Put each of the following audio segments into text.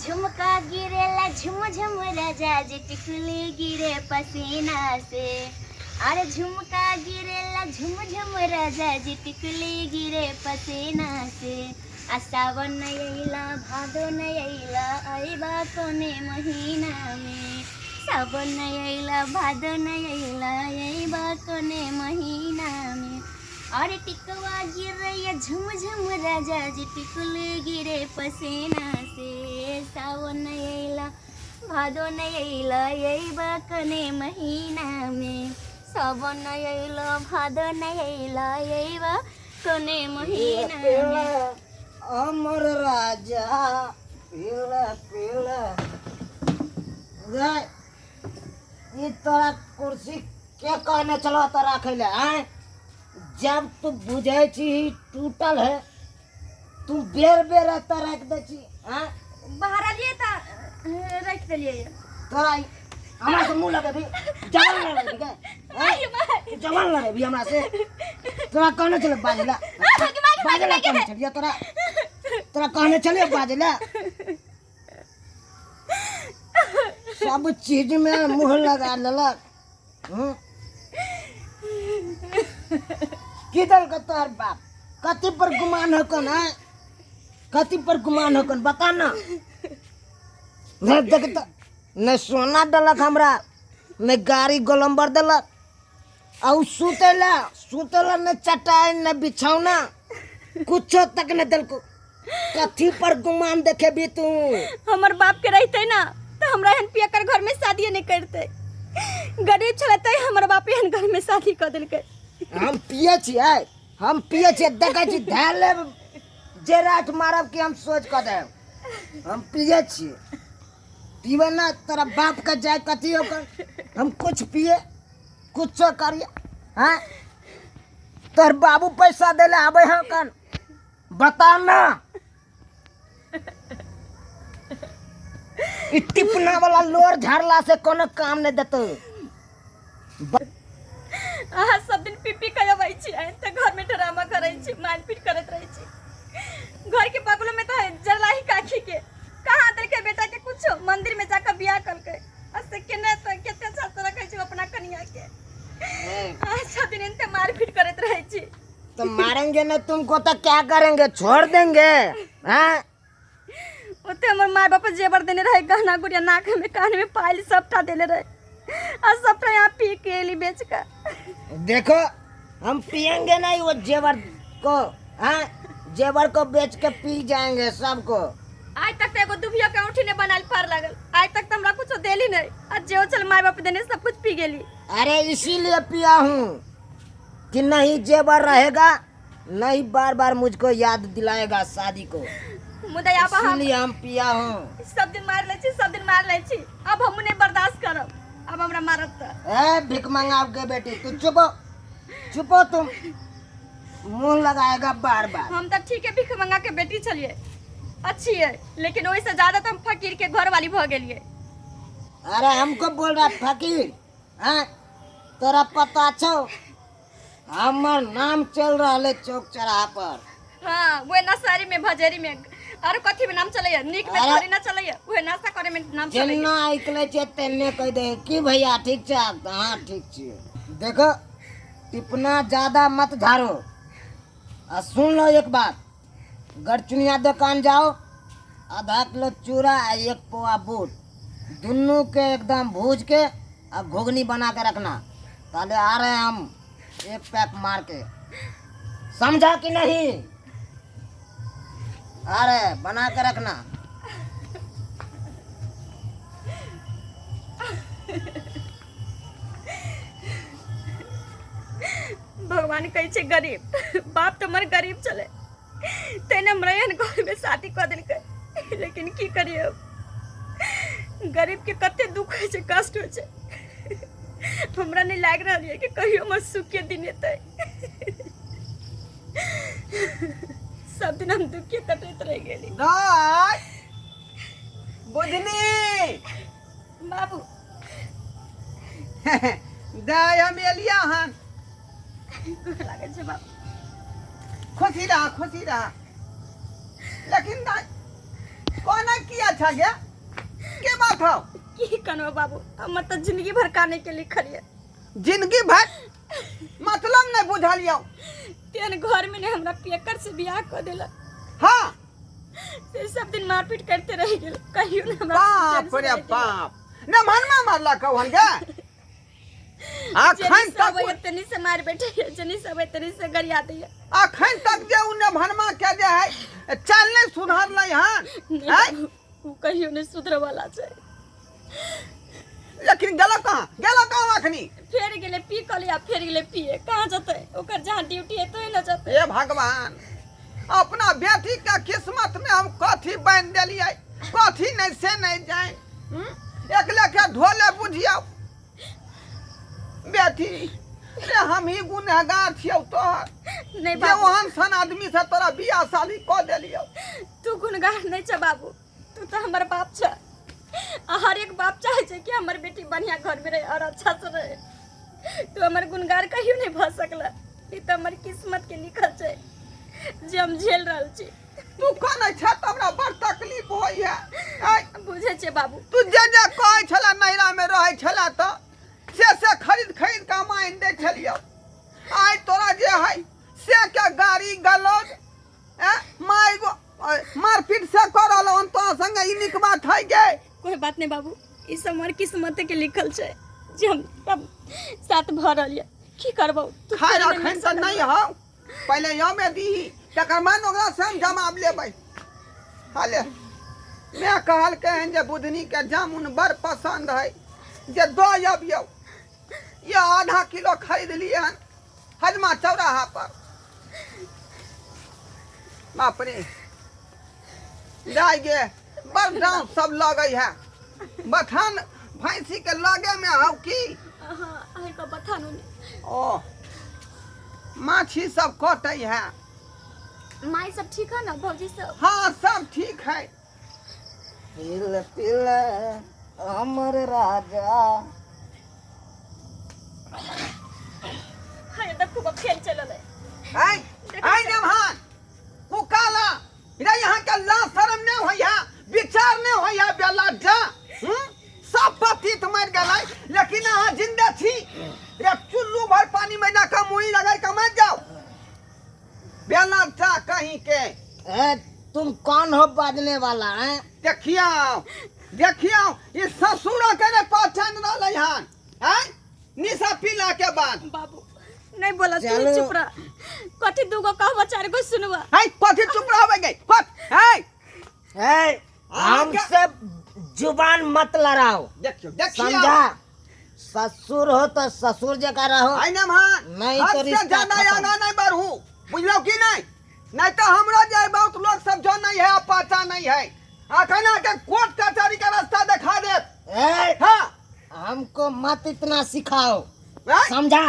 झुमका गिरेला झुम झुम राजा जी टिकुली गिरे पसीना से। अरे झुमका गिरेला झुम झुम राजा जी टिकुली गिरे पसीना से। आ सावन अइला भादो न अइला अइबा कोने महीना में। सावन अइला भादो न अइला अइबा कोने महीना में। अरे टिकवा गिरे झुम झुम राजा जी टिकुली गिरे पसीना से। सावन अइला भादो न अइला अइबा कोने महीना में। सावन अइला भादो न अइला अइबा कोने महीना में। अमर राजा पीला पीला ये तोरा कुर्सी के कहने चलो तो रखे आए। जब तू बुझे छी टूटल है तू बेर बेर रहता रख दे छी। बाहर लिए था रख दिए तोरा हमरा से मुंह लगे भी जवान लगे के जवान लगे भी हमरा से। तोरा कहने चले बाजला बाजला कहने चलिए तोरा तोरा कहने चले बाजला। सब चीज में मुंह लगा ललक। किधर का तोहर बाप कति पर गुमान होकन है कति पर गुमान होकन बता ना। न देख तो न सोना डलक हमरा न गाड़ी गोलंबर दलक और सुतेला न चटाई न बिछौना कुछो तक न दल को। कथी पर गुमान देखे भी तू। हमर बाप के रहते ना तो हमरा हन पिया कर घर में शादी नहीं करते। गरीब छलते हमर बाप हन घर में शादी कर दिलके। हम पिए छिए देखै छी धार ले जे रात मारब के हम सोच क देब। हम पिए छिए पीवे ना तेरा बाप का जाए कथी होकर हम कुछ पिए कुछ करिए। हाँ तोर बाबू पैसा देले आबे हैं कन बता ना। टिपना वाला लोर झाड़ला से कोनो काम नहीं देतो। सब दिन पी करबै छी त घर में ड्रामा करै छी मारपीट करत रहै छी। घर के बगल में तो है जलाही काखी के कहां देखे बेटा के कुछ मंदिर में जाकर बियाह करके अससे केने त केते साथ रखै छी अपना कन्या के। सब दिन इनते मारपीट करत रहै छी। तो मारेंगे ना तुमको तो क्या करेंगे छोड़ देंगे। हाँ ओते हमर माय बाप जेवर देने रहे गहना गुड़िया नाक में कान में पायल सबटा देले रहे और सबटा यहाँ पी के ली बेच कर। देखो हम पियेंगे नहीं वो जेवर को। हाँ जेवर को बेच के पी जाएंगे सबको। आज तक तो एगो दुभिया के औंठी ने बनाल पार लागल। आज तक तो हमरा कुछ देली नहीं आज जो चल माय बाप देने सब कुछ पी गेली। अरे इसीलिए पिया हूँ कि नहीं जेवर रहेगा नहीं बार बार मुझको याद दिलाएगा शादी को। मुदा इसीलिए हम पिया हूँ। सब दिन मार ले छी अब हम नहीं बर्दाश्त करब। अब हमरा मारत त भिख मंगा के बेटी तू चुपो तुम मुंह लगाएगा बार बार। हम तो ठीक है भिख मंगा के बेटी चलिए अच्छी है लेकिन वही से ज्यादा तो हम फकीर के घर वाली भ गेलिए। अरे हमको बोल रहा फकीर। हाँ तोरा पता छो हमर नाम चल रहा है चौक चौराहा पर। हाँ वो नशहरी में भजेरी में और कथी में नाम चले नीक में थोड़ी ना चले वो नाश्ता करे में नाम चले। जेना इकले छे तेने कह दे कि भैया ठीक छे। हाँ ठीक छे। देखो टिपना ज्यादा मत झाड़ो और सुन लो एक बात। गरचुनिया दुकान जाओ आधा किलो चूड़ा एक पौआ बूट दोनों के एकदम भूज के और घुगनी बना के रखना। ताले आ रहे हैं हम एक पैक मार के समझा कि नहीं। आ रहे बना के रखना। भगवान कहे छे गरीब बाप तो मर गरीब चले तेने मरयन घर में शादी कर दिल लेकिन की करिए अब गरीब के कते दुख हो छे कष्ट हो छे। हमरा नहीं लाग रहा है कि कहियो हमर सुख के दिन एतै। सब दिन हम दुखी कटैत रह गेली। बुझनी बाबू दाय हम एलिया हन लागे छे बाबू। खुशी रहा लेकिन कौन किया था गया के बात हो की कनो बाबू हम तो जिंदगी भर काने के लिए खड़िए जिंदगी भर मतलब नहीं बुझलियो तेन घर में ने हमरा पेकर से बियाह कर देला हाँ से सब दिन मारपीट करते रह गेल कहियो ना हमरा बाप रे बाप न मनमा मारला कहन गे अखन तक तनी से मार बैठे जनी सब तनी से गरिया दिए अखन तक जे उन्ने भनमा के जे है चल नहीं सुधार लै हन उ कहियो ने सुधर वाला छै लेकिन गेलो कहाँ अखनी फेर गेले पी कलिया फेर गेले पिए कहाँ जते ओकर जहाँ ड्यूटी है तो न जते हे भगवान अपना बेटी के किस्मत में हम कथी बांध देलिए कथी नहीं से नहीं जाए एकले के ढोले बुझियो बेटी रे हम ही गुनहगार छियौ तोहर नहीं जे बाबू ओहन सन आदमी से तोरा बियाह शादी क देलियो तू गुनगार नहीं छ बाबू तू तो हमर बाप छ हर एक बाप चाहे छै कि हमर बेटी बढ़िया घर में रहे और अच्छा से रहे तू हमर गुनगार कहियो नहीं भ सकला ई तो हमर किस्मत के लिखल छै जे हम झेल रहल छी तू कने छ त हमरा बड़ तकलीफ होई है बुझे छै बाबू तू जे कहै छला नैरा में रहै छला त से खरीद कमाइन दे छलियो आइ तोरा जे है से के गाड़ी गलौज मारपीट से करल हन तो संगे ई निक बात है गे कोई बात नहीं बाबू ई सब हमर किस्मत के लिखल छै जे हम तब साथ भ रहलिए की करबौ तू खाए रखन त नहीं हो पहले यो में दी तकर मन ओकरा से हम जमाब लेबै हाले मैं कहल कहन जे बुधनी के जामुन बड़ पसंद है जे दो अबियो ये आधा किलो खरीद लिए हन हजमा चौराहा पर बाप रे जाय गे बड़ दाम सब लगे है बथान भैंसी के लगे में हौ की हां आइ को बथानु ओ माछी सब कटै है माई सब ठीक है ना भौजी सब हाँ सब ठीक है तिल तिल अमर राजा हाय त खूब खेल चलल है आई जमहान कुकाला रे यहाँ के ला शर्म नहीं होइया विचार नहीं होइया बेला जा सब पतित मर गलै लेकिन अहाँ जिंदा छी रे चुल्लू भर पानी में ना का मुई लगाई के मर जाओ बेला जा कहीं के तुम कौन हो बाजने वाला है देखियो ये ससुर के ने पहचान रहलै हन हैं निशा पीला के बाद बाबू नहीं बोला तू चलो। चुप रह कथी दूगो कहबो चार गो सुनबा है कथी चुप रहबे गई कथ है हमसे जुबान मत लड़ाओ देखियो समझा ससुर हो तो ससुर जगह रहो आई ना मान नहीं हद तो से रिश्ता ज्यादा खत्म। आगा नहीं बढ़ू बुझलो कि नहीं तो हमरा जे बहुत लोग सब जो नहीं है पता नहीं है अखना के कोर्ट कचहरी का रास्ता दिखा दे हाँ हमको मत इतना सिखाओ हैं? समझा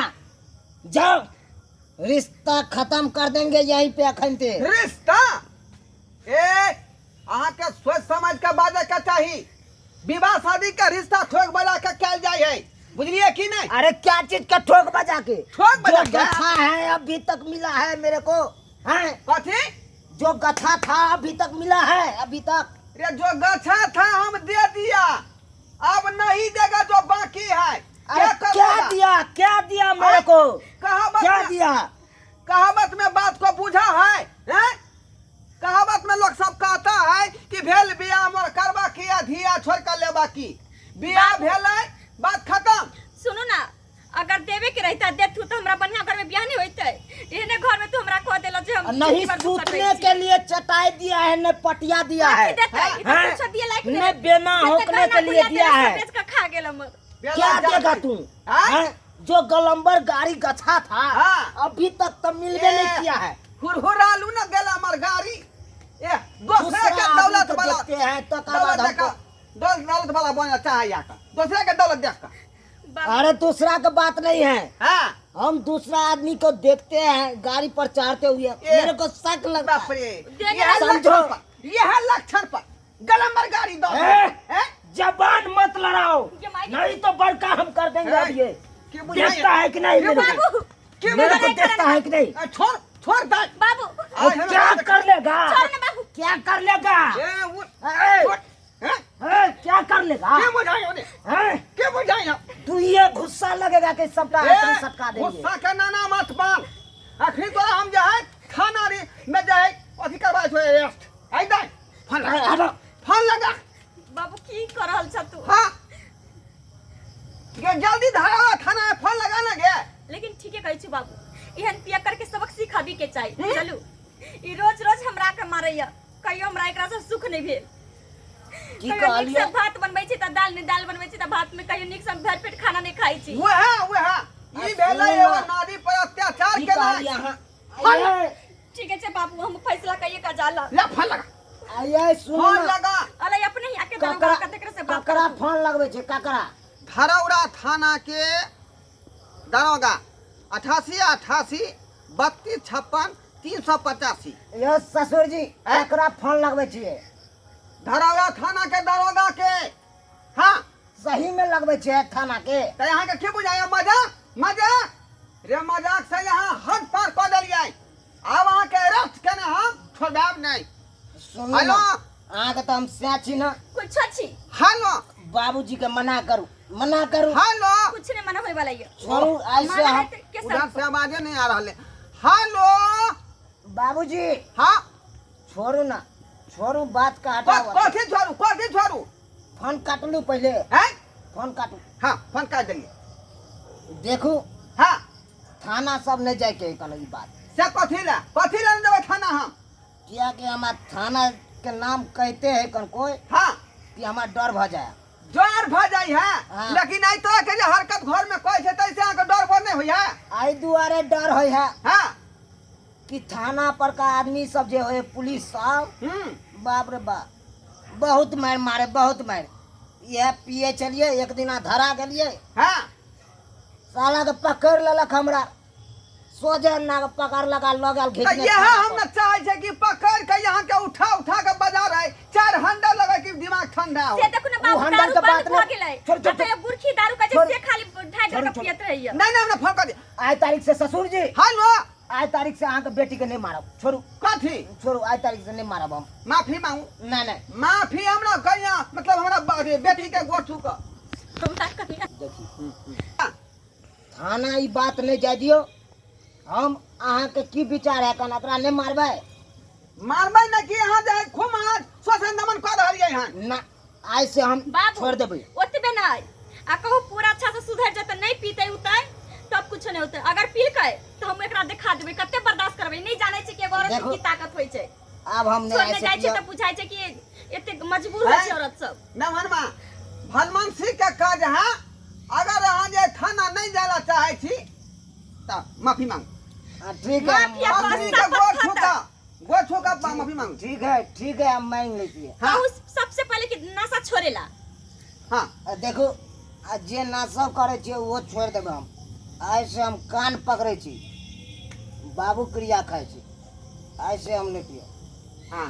जाओ रिश्ता खत्म कर देंगे यहीं पे अखनते रिश्ता अहाँ के सोच समझ के बाजे के चाहिए विवाह शादी का रिश्ता ठोक बजा के कैल जाए है बुझलिए कि नहीं अरे क्या चीज का ठोक बजा के ठोक बजा जो के? गथा है अभी तक मिला है मेरे को हैं कथी जो गथा था अभी तक मिला है अभी तक रे जो गछा था हम दे दिया अब नहीं देगा जो बाकी है अरे करेगा? क्या दिया मेरे को कहावत क्या में- दिया कहावत में बात को बुझा है हैं? कहावत में लोग सब कहता है कि भेल बियाह मोर करबा किया धिया छोड़ कर लेबा की बियाह भेलै बात खत्म सुनो ना अगर देवे के रहता देतू तो हमरा बढ़िया घर में बियाह नहीं होइते एने घर में तू हमरा कह देला जे हम नहीं जिंदगी भर दूसर सूतने रहै छी। के लिए चटाई दिया है न पटिया दिया है कथी देतै? ई तो हैं? कुछो दिए लायक न नहीं। बेना जते होकने गहना के लिए गुड़िया दिया तेरे है सब बेच के खा गेल हमर बेला क्या जा देगा गई। तू हैं? हैं? जो गलंबर गाड़ी गछा था हाँ। अभी तक तो मिलबे नहीं किया है हुरहुरालू न गेला हमर गाड़ी दूसरे दूसरा के आदमी दौलत को वाला देखते हैं तो का बाद हमको दौलत वाला बनना चाहे या का दूसरे के दौलत देख का बाबू, अरे दूसरा का बात नहीं है हाँ हम दूसरा आदमी को देखते हैं गाड़ी पर चढ़ते हुए मेरे को शक लगता बाप है रे देख यह समझो। लक्षण पर यह लक्षण पर गलंबर गाड़ी दो हैं? जबान मत लड़ाओ ये माइक- नहीं तो बड़का हम कर देंगे अब ये क्यों बुझाइए? देखता है कि नहीं मेरे को बाबू क्यों मेरे को बुझाइए? देखता है कि नहीं छोड़ छोड़ दे बाबू और क्या कर लेगा छोड़ ना बाबू क्या कर लेगा ये क्या कर लेगा के बुझाई होने हैं? के बुझाई हम तू ये गुस्सा लगेगा कि सबटा आदमी सटका देंगे गुस्सा के नाना मत बाल आखिर तोरा हम जे है खाना रे में जे है अथी करबा छो रेस्ट आई दे फोन लगा फोन लगा बाबू की कर रहल छ तू? हां ये जल्दी धारा थाना में फोन लगा ना गे लेकिन ठीके कहै छी बाबू, एहन पिया करके सबक सिखाबी के चाही। चलू ई रोज रोज हमरा के मारैया, कहियो हमरा एकरा से सुख नहीं भेल। की कहियो नीक कहलिए से भात बनबै छी त दाल नहीं, दाल बनबै छी त भात में कहियो नीक से भर पेट खाना नहीं खाई छी। वो है ई भेलै एगो नारी पर अत्याचार की केना कहलिए यहाँ ठीके छै बाबू, हम फैसला कइए का जाला। ले फोन लगा आइए सुन फोन ना लगा अले अपने ही आके दरोगा का तेकरे से बात ककरा कर। फोन लगबै छै ककरा धरौरा थाना के दरोगा 88 32 56 385 यो ससुर जी ककरा फोन लगबै छियै धरौरा थाना के दरोगा के हाँ सही में लगबै छियै थाना के तो यहाँ के की बुझाया मजाक रे मजाक से यहाँ हद पार कर देलिए अब अहाँ के अरेस्ट केने हम छोड़ब नहीं सुनू हेलो अहाँके तऽ हम सैह छी ना कुछ छी हेलो बाबूजी के मना करू हेलो कुछ नहीं मना होय वाला ये। छोड़ू ऐसे माना है हम तो के उधर साथ से आवाजे नहीं आ रहा है हेलो बाबूजी हाँ छोड़ू ना छोड़ू बात का हटाओ कथी छोड़ू फोन काटलू पहले हैं फोन काटू हाँ फोन काट देलिए देखू हाँ थाना सब नहीं जाए के कहना ई बात से कथी ला नहीं देवे थाना हम किया कि हमार थाना के नाम कहते हैं कन कोई हाँ कि हमार डर भ जाए डर भ जाई है हाँ। लेकिन आई तो के जे हरकत घर में कोई छै तैसे अहाँ के डर भ नहीं होई है आई दुआरे डर होय है हाँ कि थाना पर का आदमी सब जे होए पुलिस सब बाप रे बाप बहुत मार मारे बहुत मार यह पिए चलिए एक दिना धरा गेलिए हाँ साला के पकड़ लेलक हमरा सोझे ना के पकड़ लगा लगल तो घिचने यह हम न चाहे छै कि पकड़ के यहाँ के उठा के बाजार है 4 हंडा लगा कि दिमाग ठंडा हो से देखो ना बाबू, हंडल दारू के बंद बात भ नहीं। गेलै। छोड़, छोड़, अब ये बुरखी दारू का छोड़। जे से खाली ढाई छोड़, ढका छोड़। पियत रहिए। नहीं हमने फोन कर दिया आज तारीख से ससुर जी हेलो आज तारीख से अहाँ के बेटी के नहीं मारब छोड़ू कथी छोड़ू आज तारीख से नहीं मारब हम माफी मांगू नहीं माफी हमरा कहिया मतलब हमरा बेटी के गोड़ छू का हमरा कहिया देखी थाना ई बात नहीं जाय दियो हम अहाँ के की विचार है कन एकरा नहीं मारबै मारबै न कि यहाँ जाए खूब आज शोषण दमन कर रहल है यहाँ ना आज से हम बाबू छोड़ देबै ओतबे नहीं आ कहू पूरा अच्छा से सुधर जते, नहीं पीते उते तब कुछ नहीं होते। अगर पी के तो हम एकरा दिखा देबै, कते बर्दाश्त करबै। नहीं जाने छै कि एगो औरत देखो, की ताकत होय छै। अब हम नहीं छोड़ने ऐसे जाय छै किया त बुझाय छै कि एते मजबूर होय छै हैं? औरत सब। नमनमा भलमनसी के काज है अगर अहाँ जे थाना नहीं जाना चाहे छी त माफी मांग ठीक है माफिया हम आदमी मांग के गोड़ छूका माफी मांग ठीक है हम मांग लेती है हाँ कहू सबसे पहले कि नशा छोड़ेला। हाँ देखो आ जे नाशा करे छियै वो छोड़ देबै हम आज से हम कान पकड़े छी बाबू क्रिया खाए छी आज से हम नहीं पियो हाँ